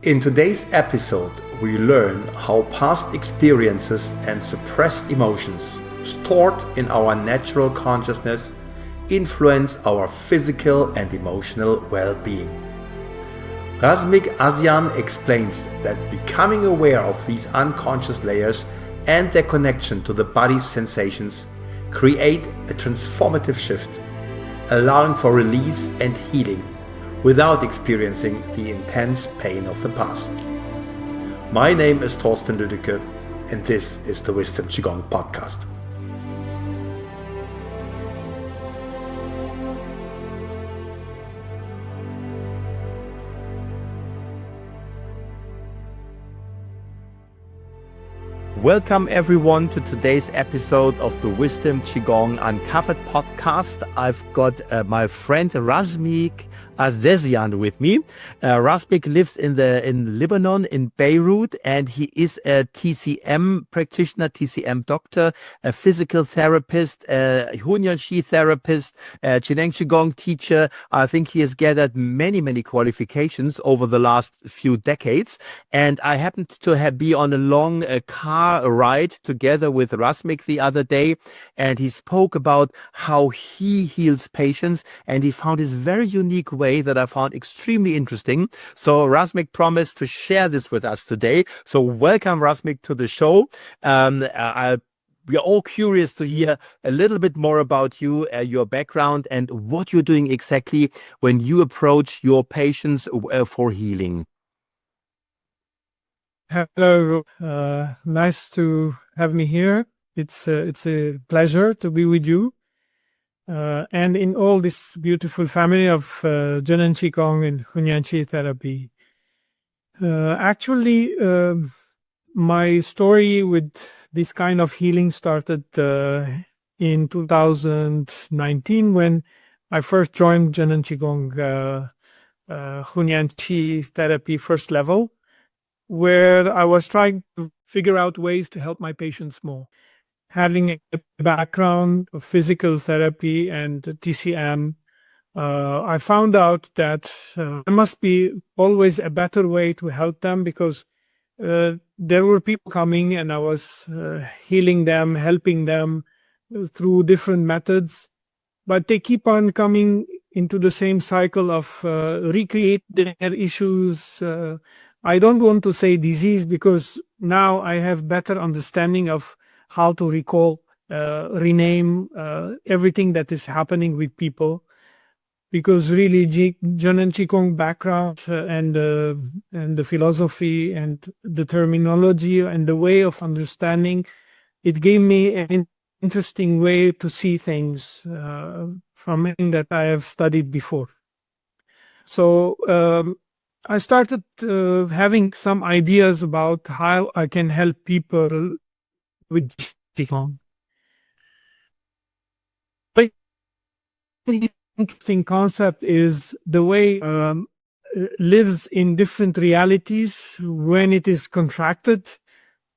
In today's episode, we learn how past experiences and suppressed emotions stored in our natural consciousness influence our physical and emotional well-being. Razmig Azezian explains that becoming aware of these unconscious layers and their connection to the body's sensations create a transformative shift, allowing for release and healing without experiencing the intense pain of the past. My name is Thorsten Lüdecke, and this is the Wisdom Qigong podcast. Welcome everyone to today's episode of the Wisdom Qigong Uncovered podcast. I've got my friend Razmig Azezian with me. Razmig lives in Lebanon, in Beirut, and he is a TCM practitioner, TCM doctor, a physical therapist, a Hunyuan Qi therapist, a Zhineng Qigong teacher. I think he has gathered many qualifications over the last few decades. And I happened to be on a long car ride together with Razmig the other day, and he spoke about how he heals patients, and he found this very unique way that I found extremely interesting. So Razmig promised to share this with us today. So welcome, Razmig, to the show. We are all curious to hear a little bit more about you, your background, and what you're doing exactly when you approach your patients for healing. Hello, nice to have me here. It's a pleasure to be with you, and in all this beautiful family of Zhineng Qigong and Hunyuan Qi Therapy. Actually, my story with this kind of healing started in 2019 when I first joined Zhineng Qigong Hunyuan Qi Therapy first level, where I was trying to figure out ways to help my patients more. Having a background of physical therapy and TCM, I found out that there must be always a better way to help them, because there were people coming and I was healing them, helping them through different methods, but they keep on coming into the same cycle of recreate their issues. I don't want to say disease, because now I have better understanding of how to recall, rename everything that is happening with people, because really Zhineng Qigong background and the philosophy and the terminology and the way of understanding, it gave me an interesting way to see things from anything that I have studied before. So I started having some ideas about how I can help people with Qigong. But the interesting concept is the way lives in different realities. When it is contracted,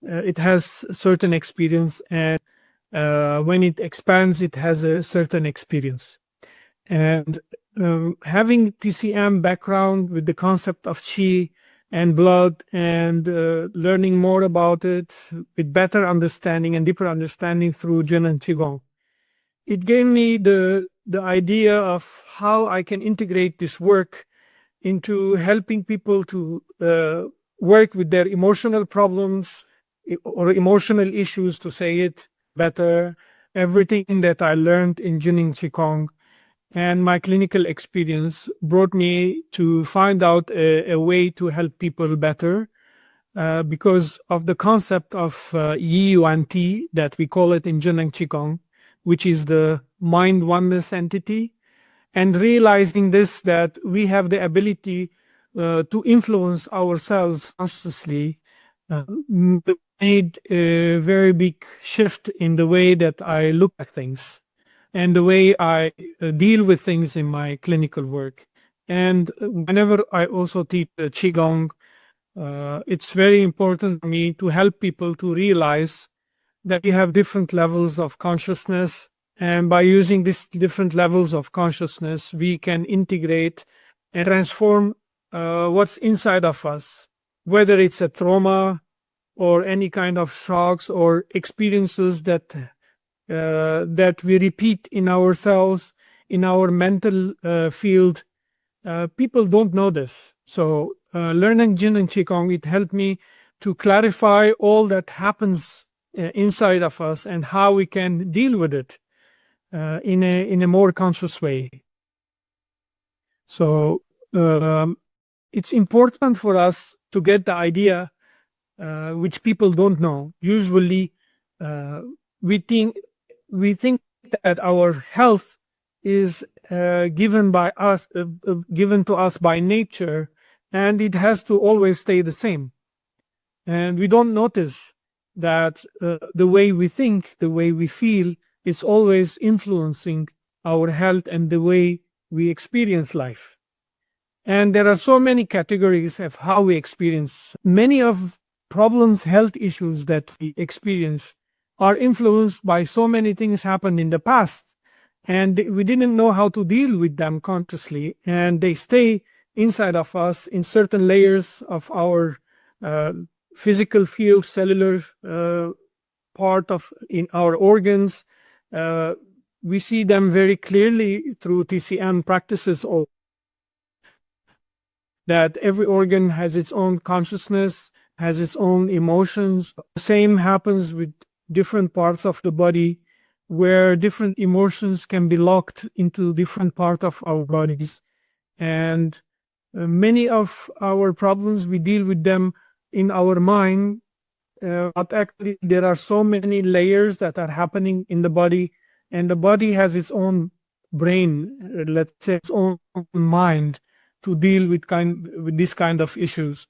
it has certain experience, and when it expands, it has a certain experience. And having TCM background with the concept of Qi and blood, and learning more about it with better understanding and deeper understanding through Zhineng Qigong, it gave me the idea of how I can integrate this work into helping people to work with their emotional problems or emotional issues, to say it better. Everything that I learned in Zhineng Qigong and my clinical experience brought me to find out a way to help people better, because of the concept of EUNT, that we call it in Zhineng Qigong, which is the mind oneness entity, and realizing this, that we have the ability to influence ourselves consciously, made a very big shift in the way that I look at things and the way I deal with things in my clinical work. And whenever I also teach Qigong, it's very important for me to help people to realize that we have different levels of consciousness, and by using these different levels of consciousness, we can integrate and transform what's inside of us. whether it's a trauma or any kind of shocks or experiences that we repeat in ourselves, in our mental field. People don't know this. So learning Zhineng Qigong, it helped me to clarify all that happens inside of us and how we can deal with it in a more conscious way. So it's important for us to get the idea, which people don't know. Usually, we think that our health is given to us by nature, and it has to always stay the same. And we don't notice that the way we think, the way we feel, is always influencing our health and the way we experience life. And there are so many categories of how we experience. Many of problems, health issues that we experience are influenced by so many things happened in the past, and we didn't know how to deal with them consciously, and they stay inside of us in certain layers of our physical field, cellular part of in our organs. We see them very clearly through TCM practices, that every organ has its own consciousness, has its own emotions. The same happens with different parts of the body, where different emotions can be locked into different parts of our bodies. And many of our problems, we deal with them in our mind, but actually there are so many layers that are happening in the body, and the body has its own brain, let's say its own mind, to deal with this kind of issues.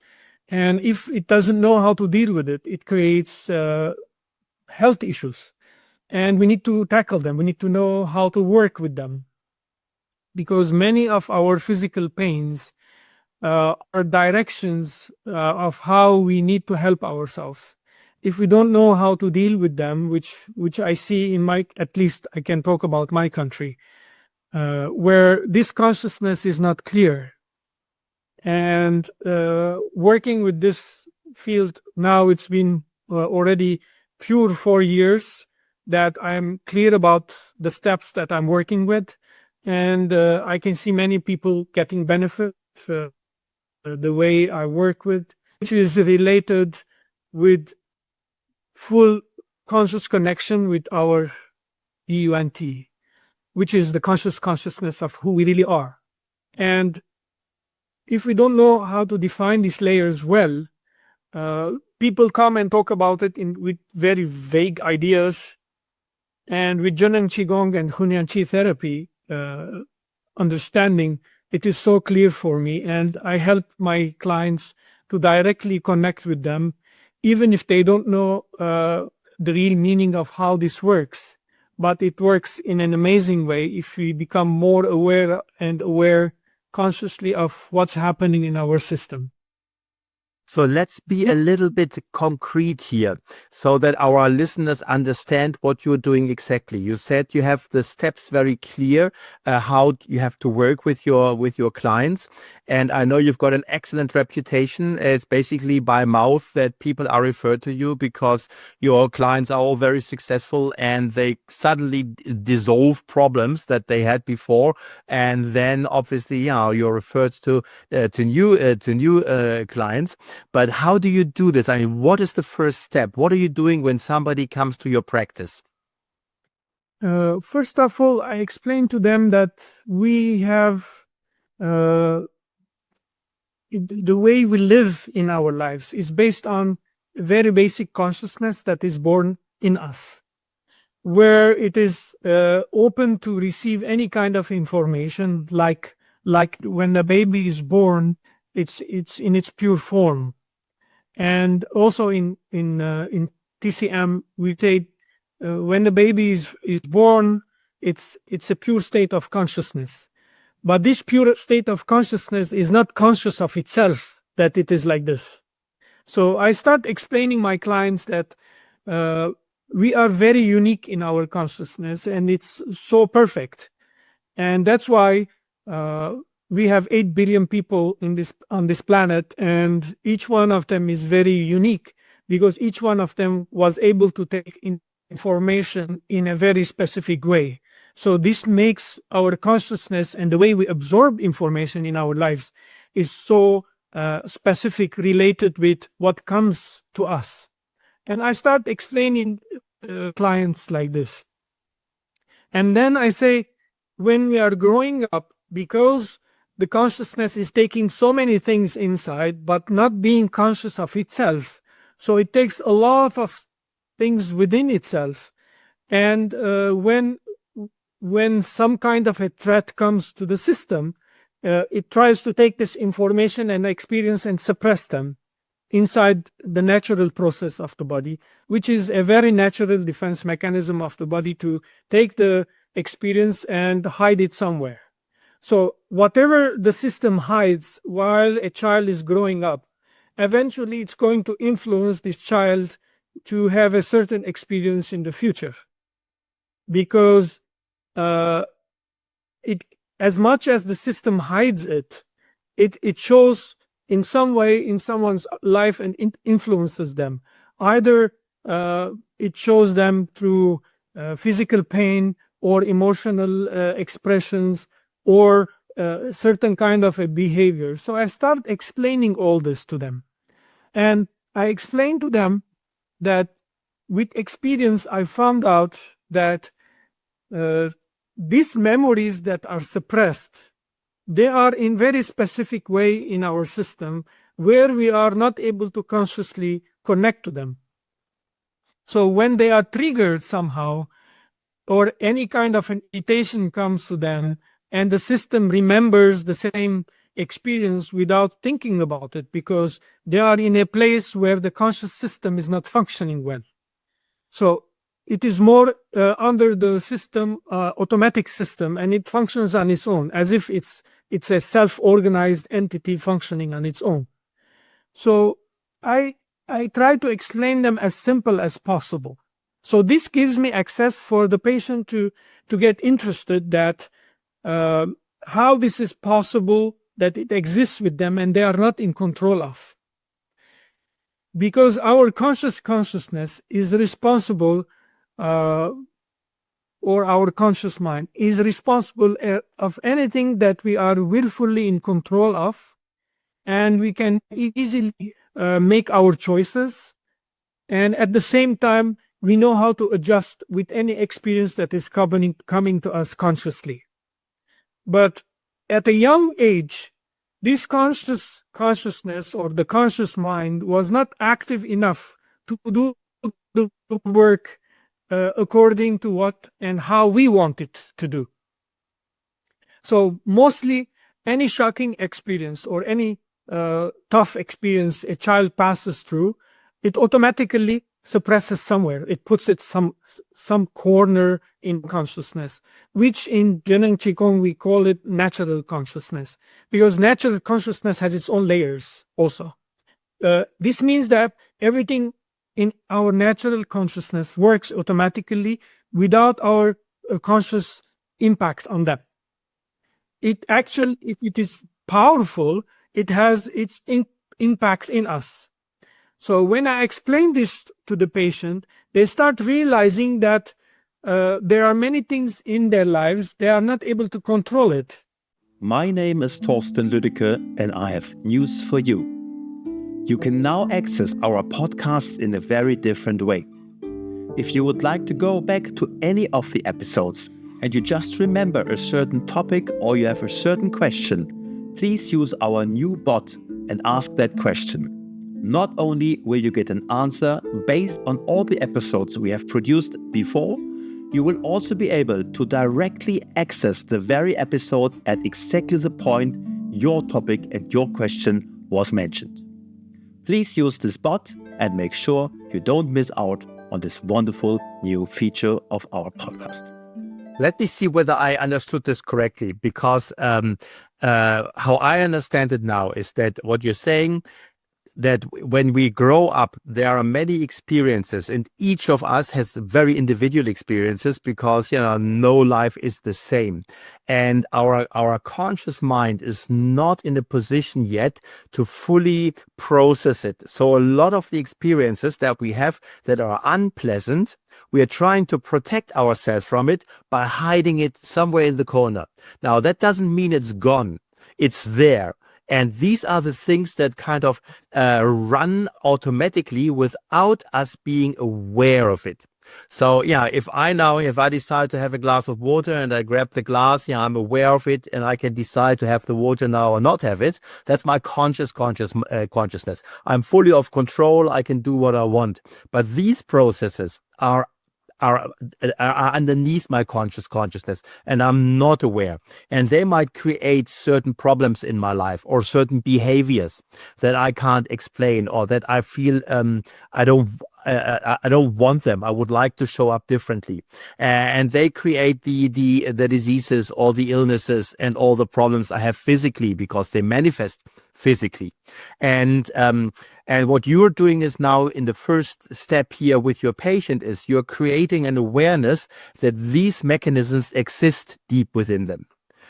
And if it doesn't know how to deal with it, it creates health issues. And we need to tackle them. We need to know how to work with them. Because many of our physical pains are directions of how we need to help ourselves. If we don't know how to deal with them, which I see in at least I can talk about my country, where this consciousness is not clear. And working with this field now, it's been already pure 4 years that I'm clear about the steps that I'm working with. And I can see many people getting benefit the way I work with, which is related with full conscious connection with our EUNT, which is the consciousness of who we really are. And if we don't know how to define these layers well, people come and talk about it with very vague ideas. And with Zhineng Qigong and Hunyuan Qi Therapy, understanding, it is so clear for me. And I help my clients to directly connect with them, even if they don't know the real meaning of how this works. But it works in an amazing way if we become more aware consciously of what's happening in our system. So let's be a little bit concrete here so that our listeners understand what you're doing exactly. You said you have the steps very clear, how you have to work with your clients. And I know you've got an excellent reputation. It's basically by mouth that people are referred to you because your clients are all very successful and they suddenly dissolve problems that they had before. And then obviously, you're referred to new clients. But how do you do this? I mean, what is the first step? What are you doing when somebody comes to your practice? First of all, I explain to them that we have the way we live in our lives is based on a very basic consciousness that is born in us, where it is open to receive any kind of information, like when the baby is born, it's in its pure form. And also in TCM, we say when the baby is born, it's a pure state of consciousness. But this pure state of consciousness is not conscious of itself, that it is like this. So I start explaining my clients that we are very unique in our consciousness, and it's so perfect. And that's why we have 8 billion people on this planet, and each one of them is very unique because each one of them was able to take information in a very specific way. So this makes our consciousness and the way we absorb information in our lives is so specific, related with what comes to us. And I start explaining clients like this. And then I say, when we are growing up, because the consciousness is taking so many things inside, but not being conscious of itself, so it takes a lot of things within itself. And when some kind of a threat comes to the system, it tries to take this information and experience and suppress them inside the natural process of the body, which is a very natural defense mechanism of the body to take the experience and hide it somewhere. So whatever the system hides while a child is growing up, eventually it's going to influence this child to have a certain experience in the future. Because as much as the system hides it, it shows in some way in someone's life and influences them. Either it shows them through physical pain or emotional expressions or certain kind of a behavior. So I start explaining all this to them. And I explain to them that with experience, I found out that these memories that are suppressed, they are in very specific way in our system where we are not able to consciously connect to them. So when they are triggered somehow, or any kind of an irritation comes to them, and the system remembers the same experience without thinking about it, because they are in a place where the conscious system is not functioning well. So it is more under the system, automatic system, and it functions on its own, as if it's a self-organized entity functioning on its own. So I try to explain them as simple as possible. So this gives me access for the patient to get interested that how this is possible, that it exists with them and they are not in control of. Because our consciousness is responsible, or our conscious mind is responsible of anything that we are willfully in control of, and we can easily make our choices, and at the same time we know how to adjust with any experience that is coming to us consciously. But at a young age, this consciousness or the conscious mind was not active enough to do the work according to what and how we want it to do. So mostly any shocking experience or any tough experience a child passes through, it automatically suppresses somewhere. It puts it some corner in consciousness, which in Zhineng Qigong we call it natural consciousness, because natural consciousness has its own layers also. This means that everything in our natural consciousness works automatically without our conscious impact on them. It actually, if it is powerful, it has its impact in us. So when I explain this to the patient, they start realizing that there are many things in their lives they are not able to control it. My name is Torsten Lüdecke, and I have news for you. You can now access our podcasts in a very different way. If you would like to go back to any of the episodes and you just remember a certain topic or you have a certain question, please use our new bot and ask that question. Not only will you get an answer based on all the episodes we have produced before, you will also be able to directly access the very episode at exactly the point your topic and your question was mentioned. Please use this bot and make sure you don't miss out on this wonderful new feature of our podcast. Let me see whether I understood this correctly, because how I understand it now is that what you're saying, that when we grow up, there are many experiences, and each of us has very individual experiences because, no life is the same. And our conscious mind is not in a position yet to fully process it. So a lot of the experiences that we have that are unpleasant, we are trying to protect ourselves from it by hiding it somewhere in the corner. Now, that doesn't mean it's gone. It's there. And these are the things that kind of run automatically without us being aware of it. So yeah, if I decide to have a glass of water and I grab the glass, I'm aware of it and I can decide to have the water now or not have it. That's my consciousness. I'm fully of control. I can do what I want. But these processes are underneath my consciousness, and I'm not aware. And they might create certain problems in my life or certain behaviors that I can't explain or that I feel I don't want them. I would like to show up differently, and they create the diseases or the illnesses and all the problems I have physically because they manifest physically. And what you're doing is now in the first step here with your patient is you're creating an awareness that these mechanisms exist deep within them.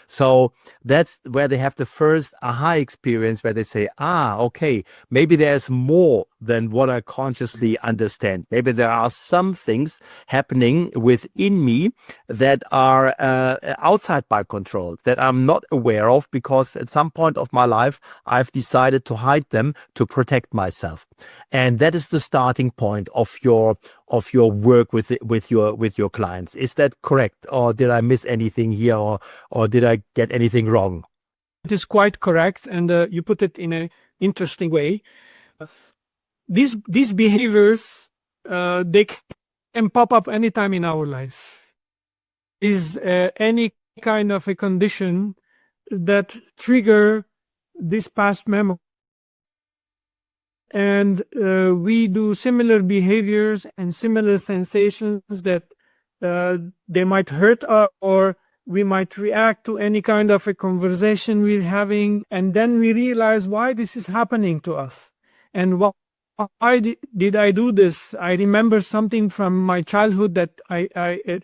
So that's where they have the first aha experience where they say, okay, maybe there's more than what I consciously understand. Maybe there are some things happening within me that are outside my control, that I'm not aware of because at some point of my life, I've decided to hide them to protect myself. And that is the starting point of your work with your clients. Is that correct? Or did I miss anything here? Or did I get anything wrong? It is quite correct, and you put it in an interesting way. These behaviors, they can pop up anytime in our lives. Is any kind of a condition that trigger this past memory. And we do similar behaviors and similar sensations that they might hurt us, or we might react to any kind of a conversation we're having, and then we realize why this is happening to us. And why did I do this? I remember something from my childhood that I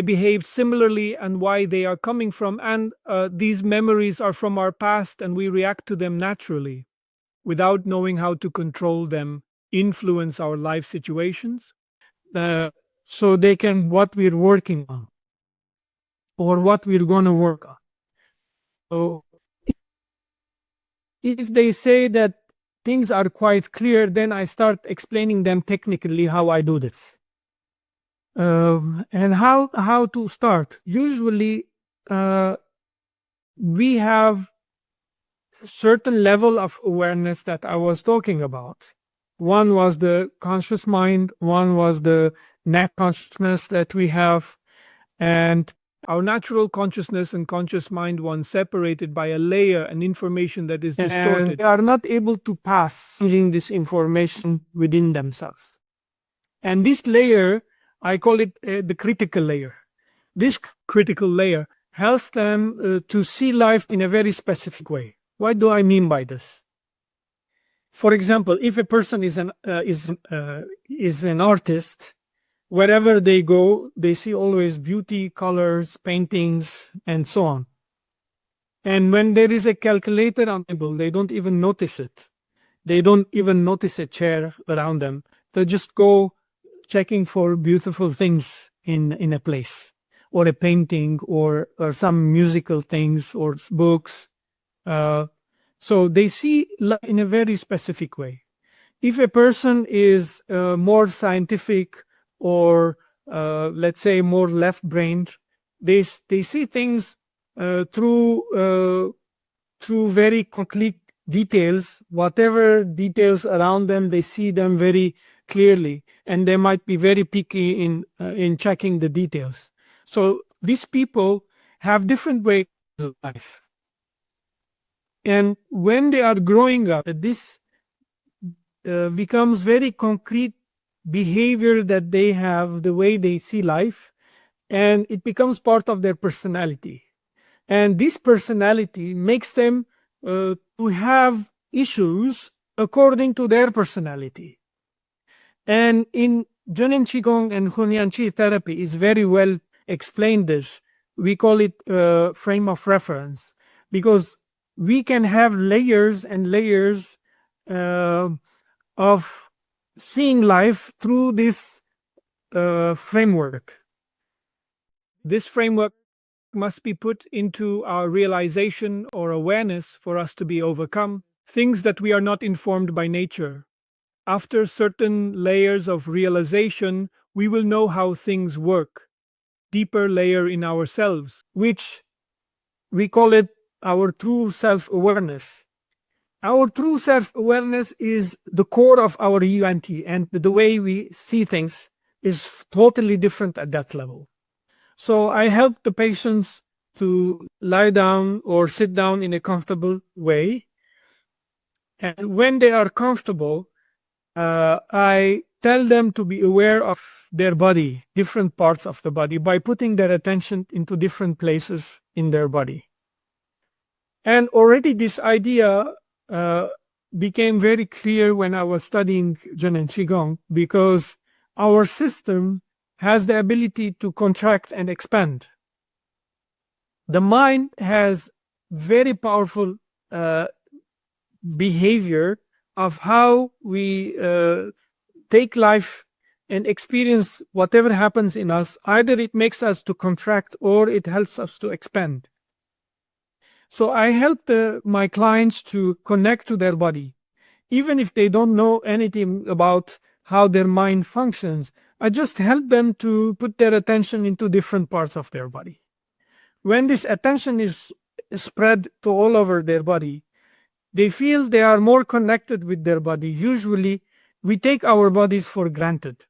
behaved similarly, and why they are coming from. And these memories are from our past, and we react to them naturally without knowing how to control them, influence our life situations. So they can, what we're working on or what we're going to work on. So if they say that things are quite clear, then I start explaining them technically how I do this. And how to start. Usually we have a certain level of awareness that I was talking about. One was the conscious mind, one was the net consciousness that we have, and our natural consciousness and conscious mind, one separated by a layer and information that is distorted. And they are not able to pass changing this information within themselves. And this layer, I call it the critical layer. This critical layer helps them to see life in a very specific way. What do I mean by this? For example, if a person is an artist, wherever they go, they see always beauty, colors, paintings, and so on. And when there is a calculator on the table, they don't even notice it. They don't even notice a chair around them. They just go checking for beautiful things in a place, or a painting, or some musical things, or books. So they see life in a very specific way. If a person is more scientific, or let's say more left-brained, they see things through very concrete details. Whatever details around them, they see them very clearly, and they might be very picky in checking the details. So these people have different ways of life. And when they are growing up, this becomes very concrete behavior that they have, the way they see life, and it becomes part of their personality. And this personality makes them to have issues according to their personality. And in Zhineng Qigong and Hunyuan Qi Therapy is very well explained this. We call it frame of reference, because we can have layers and layers of seeing life through this framework. This framework must be put into our realization or awareness for us to be overcome, things that we are not informed by nature. After certain layers of realization, we will know how things work, deeper layer in ourselves, which we call it our true self-awareness. Our true self-awareness is the core of our EUNT, and the way we see things is totally different at that level. So I help the patients to lie down or sit down in a comfortable way. And when they are comfortable, I tell them to be aware of their body, different parts of the body, by putting their attention into different places in their body. And already this idea became very clear when I was studying Zhineng Qigong, because our system has the ability to contract and expand. The mind has very powerful behavior of how we take life and experience whatever happens in us. Either it makes us to contract or it helps us to expand. So I help my clients to connect to their body. Even if they don't know anything about how their mind functions, I just help them to put their attention into different parts of their body. When this attention is spread to all over their body, they feel they are more connected with their body. Usually, we take our bodies for granted,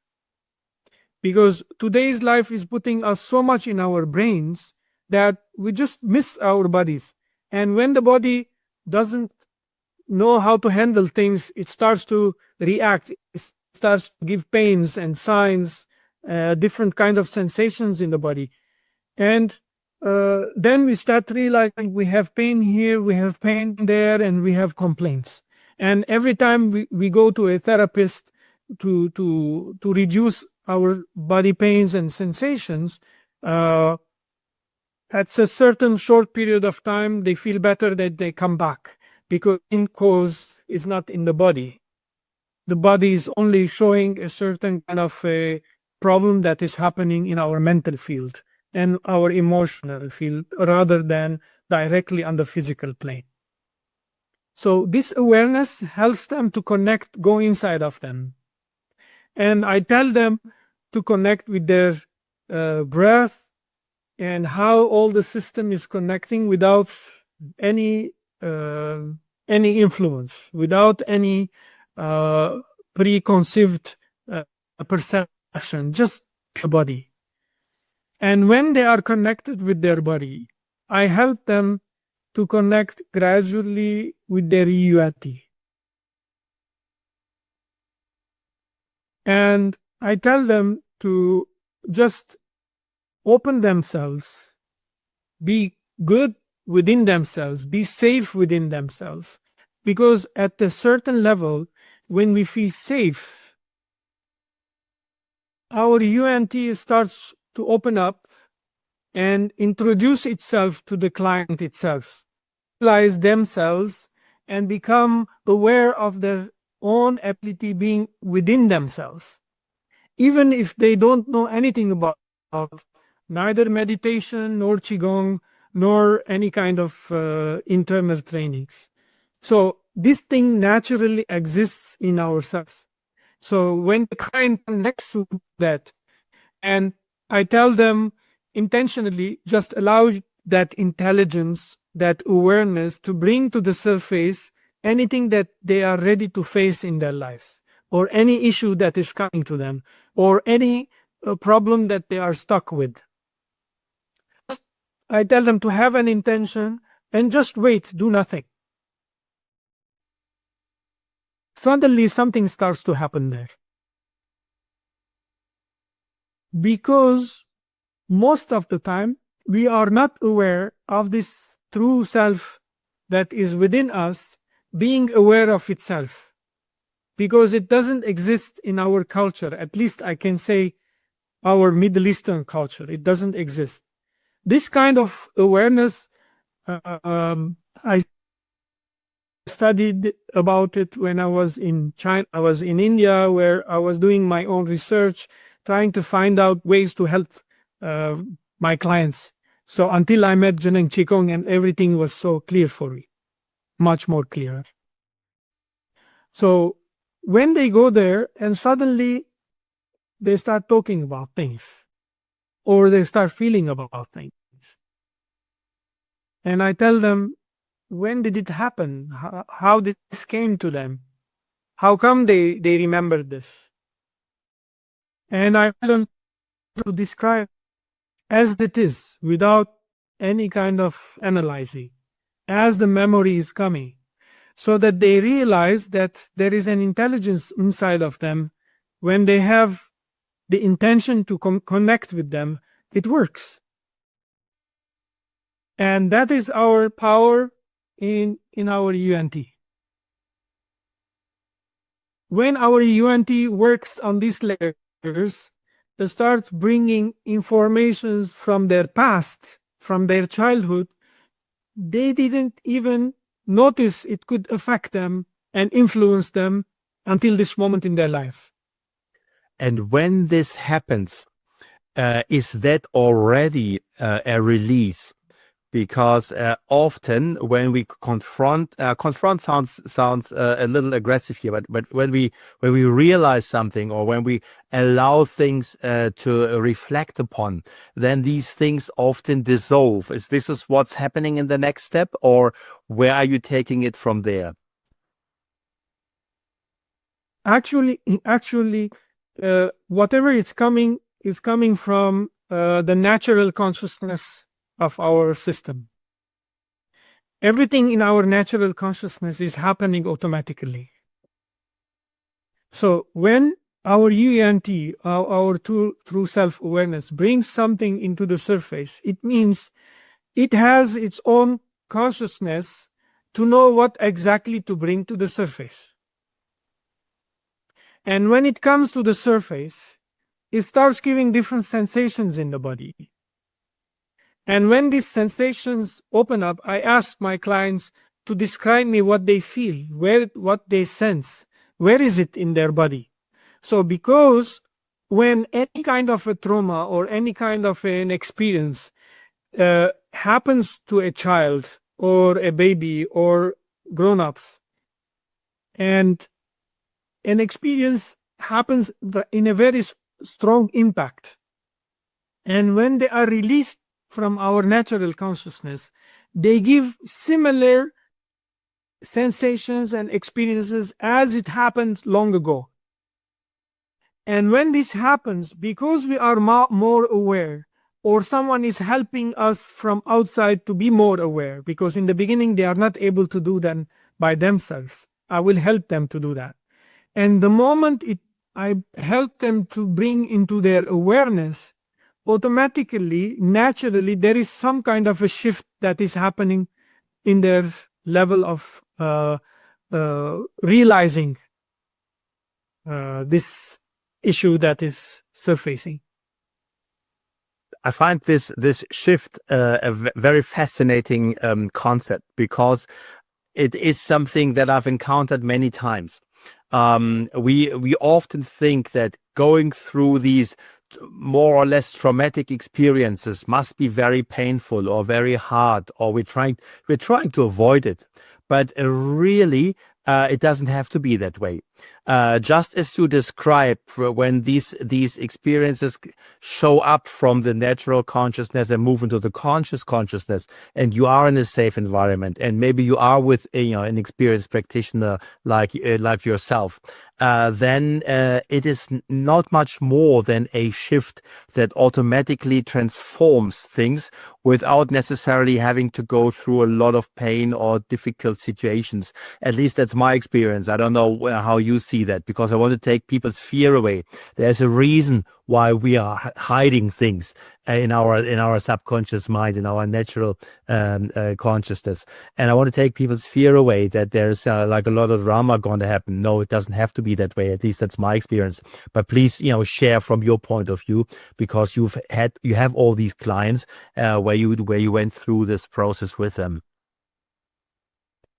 because today's life is putting us so much in our brains that we just miss our bodies. And when the body doesn't know how to handle things, it starts to react. It starts to give pains and signs, different kinds of sensations in the body. And then we start realizing we have pain here, we have pain there, and we have complaints. And every time we go to a therapist to reduce our body pains and sensations, at a certain short period of time, they feel better, that they come back, because the cause is not in the body. The body is only showing a certain kind of a problem that is happening in our mental field and our emotional field, rather than directly on the physical plane. So this awareness helps them to connect, go inside of them. And I tell them to connect with their breath, and how all the system is connecting without any influence, without any preconceived perception, just the body. And when they are connected with their body, I help them to connect gradually with their EUNT. And I tell them to just open themselves, be good within themselves, be safe within themselves. Because at a certain level, when we feel safe, our EUNT starts to open up and introduce itself to the client itself, realize themselves, and become aware of their own ability being within themselves. Even if they don't know anything about neither meditation, nor Qigong, nor any kind of internal trainings. So this thing naturally exists in ourselves. So when the client connects to that, and I tell them intentionally, just allow that intelligence, that awareness to bring to the surface anything that they are ready to face in their lives, or any issue that is coming to them, or any problem that they are stuck with. I tell them to have an intention and just wait, do nothing. Suddenly something starts to happen there. Because most of the time we are not aware of this true self that is within us, being aware of itself, because it doesn't exist in our culture. At least I can say our Middle Eastern culture, it doesn't exist. This kind of awareness, I studied about it when I was in China. I was in India, where I was doing my own research, trying to find out ways to help my clients. So until I met Zhineng Qigong, and everything was so clear for me, much more clear. So when they go there and suddenly they start talking about things, or they start feeling about things, and I tell them, when did it happen? How did this came to them? How come they remembered this? And I want them to describe as it is, without any kind of analyzing, as the memory is coming, so that they realize that there is an intelligence inside of them. When they have the intention to connect with them, it works. And that is our power in our EUNT. When our EUNT works on these layers, it starts bringing informations from their past, from their childhood. They didn't even notice it could affect them and influence them until this moment in their life. And when this happens, is that already a release? Because often when we confront sounds a little aggressive here, but when we realize something, or when we allow things to reflect upon, then these things often dissolve. Is this what's happening in the next step, or where are you taking it from there? Actually, whatever is coming from the natural consciousness of our system. Everything in our natural consciousness is happening automatically. So when our EUNT, our true self-awareness, brings something into the surface, it means it has its own consciousness to know what exactly to bring to the surface. And when it comes to the surface, it starts giving different sensations in the body. And when these sensations open up, I ask my clients to describe me what they feel, what they sense, where is it in their body. So because when any kind of a trauma or any kind of an experience happens to a child or a baby or grown-ups, and an experience happens in a very strong impact, and when they are released from our natural consciousness, they give similar sensations and experiences as it happened long ago. And when this happens, because we are more aware, or someone is helping us from outside to be more aware, because in the beginning they are not able to do that by themselves, I will help them to do that. And the moment I help them to bring into their awareness, automatically, naturally, there is some kind of a shift that is happening in their level of realizing this issue that is surfacing. I find this shift a very fascinating concept, because it is something that I've encountered many times. We often think that going through these more or less traumatic experiences must be very painful or very hard, or we're trying to avoid it. But really, it doesn't have to be that way. Just as you described, when these experiences show up from the natural consciousness and move into the conscious consciousness, and you are in a safe environment, and maybe you are with an experienced practitioner like yourself, then it is not much more than a shift that automatically transforms things without necessarily having to go through a lot of pain or difficult situations. At least that's my experience. I don't know how you see that, because I want to take people's fear away. There's a reason why we are hiding things in our subconscious mind, in our natural consciousness. And I want to take people's fear away that there's like a lot of drama going to happen. No, it doesn't have to be that way. At least that's my experience. But please, share from your point of view, because you have all these clients where you went through this process with them.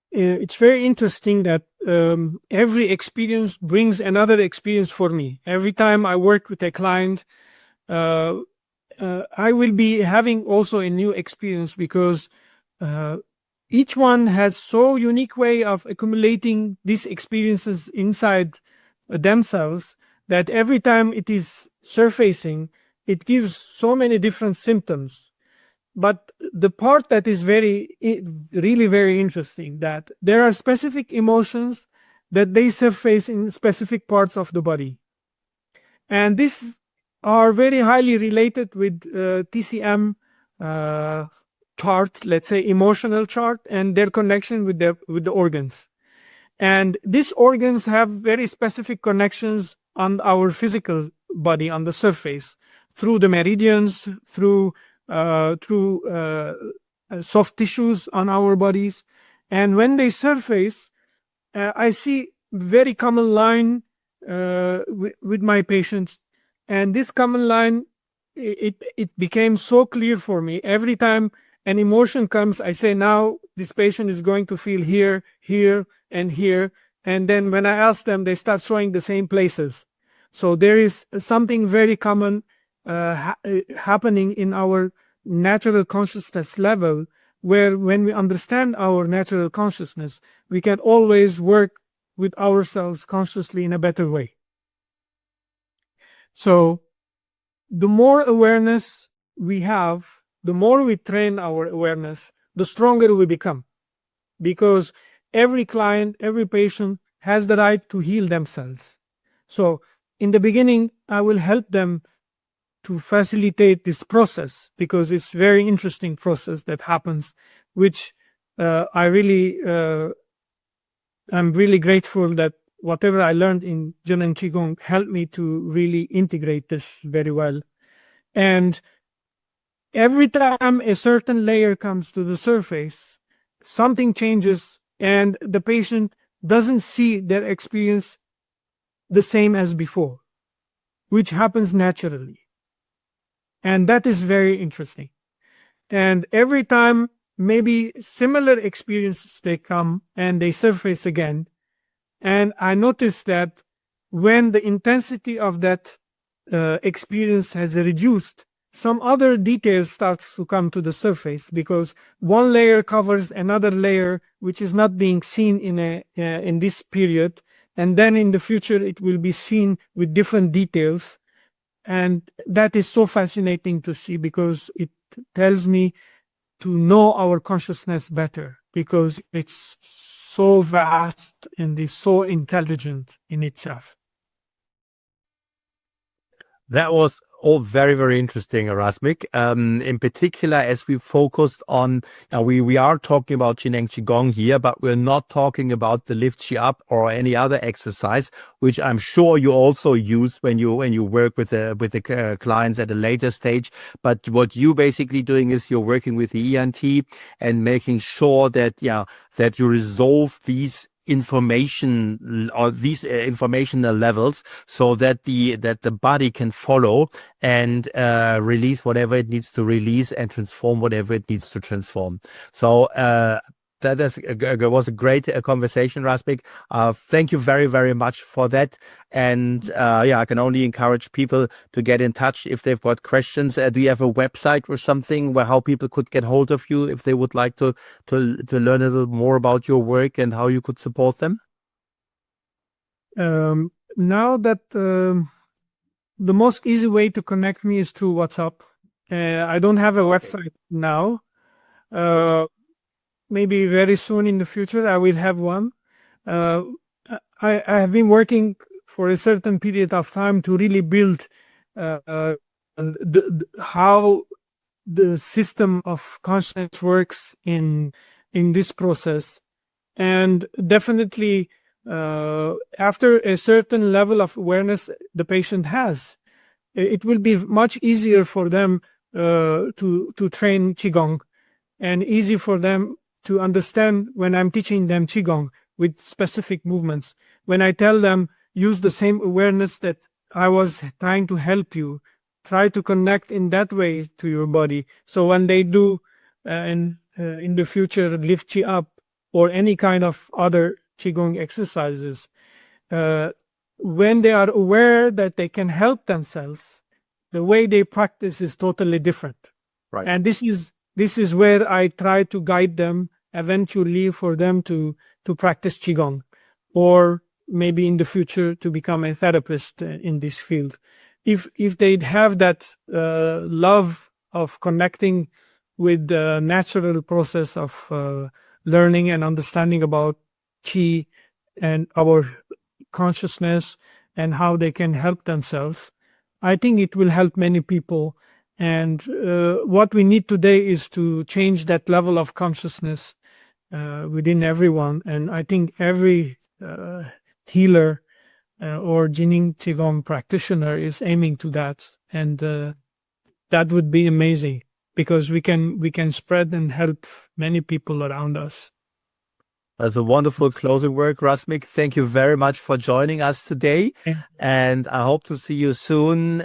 It's very interesting that every experience brings another experience for me. Every time I work with a client, I will be having also a new experience, because each one has so unique way of accumulating these experiences inside themselves, that every time it is surfacing, it gives so many different symptoms. But the part that is really very interesting, that there are specific emotions that they surface in specific parts of the body. And these are very highly related with TCM chart, let's say emotional chart, and their connection with the organs. And these organs have very specific connections on our physical body, on the surface, through the meridians, through soft tissues on our bodies. And when they surface, I see very common line with my patients. And this common line, it became so clear for me. Every time an emotion comes, I say, now this patient is going to feel here, here, and here. And then when I ask them, they start showing the same places. So there is something very common happening in our natural consciousness level, where when we understand our natural consciousness, we can always work with ourselves consciously in a better way. So the more awareness we have, the more we train our awareness, the stronger we become. Because every client, every patient has the right to heal themselves. So in the beginning, I will help them to facilitate this process, because it's a very interesting process that happens, which I'm really grateful that whatever I learned in Zhineng Qigong helped me to really integrate this very well. And every time a certain layer comes to the surface, something changes, and the patient doesn't see their experience the same as before, which happens naturally. And that is very interesting. And every time maybe similar experiences, they come and they surface again. And I noticed that when the intensity of that experience has reduced, some other details start to come to the surface, because one layer covers another layer which is not being seen in this period, and then in the future it will be seen with different details. And that is so fascinating to see, because it tells me to know our consciousness better, because it's so vast and is so intelligent in itself. That was all very, very interesting, Razmig. In particular, as we focused on, we are talking about Zhineng Qigong here, but we're not talking about the lift chi up or any other exercise, which I'm sure you also use when you work with the clients at a later stage. But what you basically doing is you're working with the EUNT and making sure that that you resolve these information or these informational levels, so that the body can follow and release whatever it needs to release and transform whatever it needs to transform. So that was a great conversation, Razmig. Thank you very, very much for that. And I can only encourage people to get in touch if they've got questions. Do you have a website or something where how people could get hold of you if they would like to learn a little more about your work and how you could support them? Now that the most easy way to connect me is through WhatsApp. I don't have a website now. Maybe very soon in the future I will have one. I have been working for a certain period of time to really build how the system of consciousness works in this process. And definitely, after a certain level of awareness the patient has, it will be much easier for them to train Qigong, and easy for them to understand when I'm teaching them Qigong with specific movements. When I tell them, use the same awareness that I was trying to help you, try to connect in that way to your body. So when they do in the future lift Qi up or any kind of other Qigong exercises, when they are aware that they can help themselves, the way they practice is totally different. Right. And this is where I try to guide them eventually for them to practice Qigong, or maybe in the future to become a therapist in this field. If they'd have that love of connecting with the natural process of learning and understanding about Qi and our consciousness and how they can help themselves, I think it will help many people. And what we need today is to change that level of consciousness within everyone. And I think every healer or Zhineng Qigong practitioner is aiming to that. And that would be amazing, because we can spread and help many people around us. That's a wonderful closing word, Razmig. Thank you very much for joining us today. Yeah. And I hope to see you soon.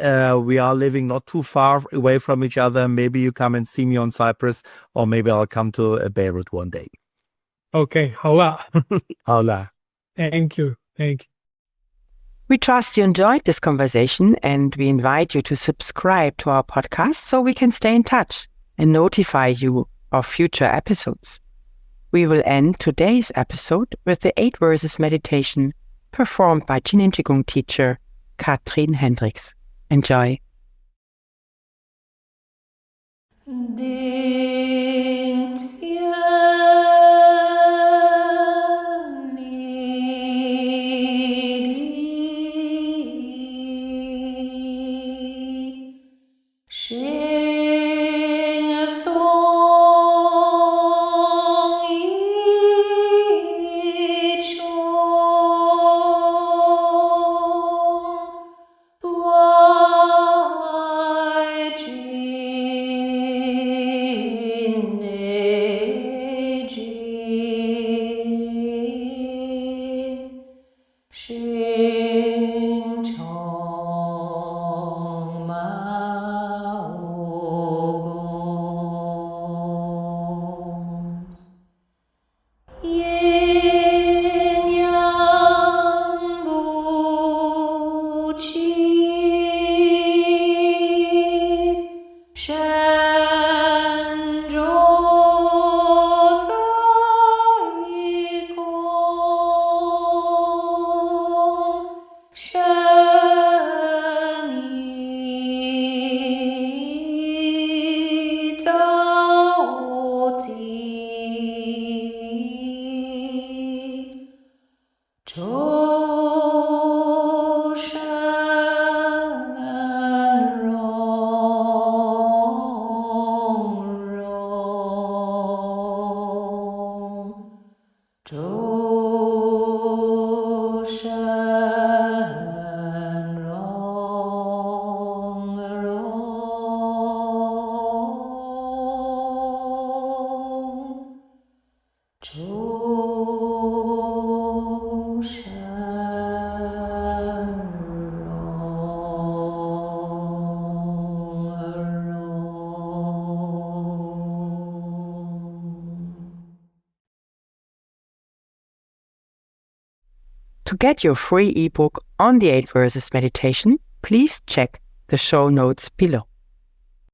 We are living not too far away from each other. Maybe you come and see me on Cyprus, or maybe I'll come to Beirut one day. Okay, hola. Hola. Thank you. Thank you. We trust you enjoyed this conversation, and we invite you to subscribe to our podcast so we can stay in touch and notify you of future episodes. We will end today's episode with the 8 verses meditation performed by Zhineng Qigong teacher Katrin Hendricks. Enjoy. To get your free ebook on the 8 verses meditation, please check the show notes below.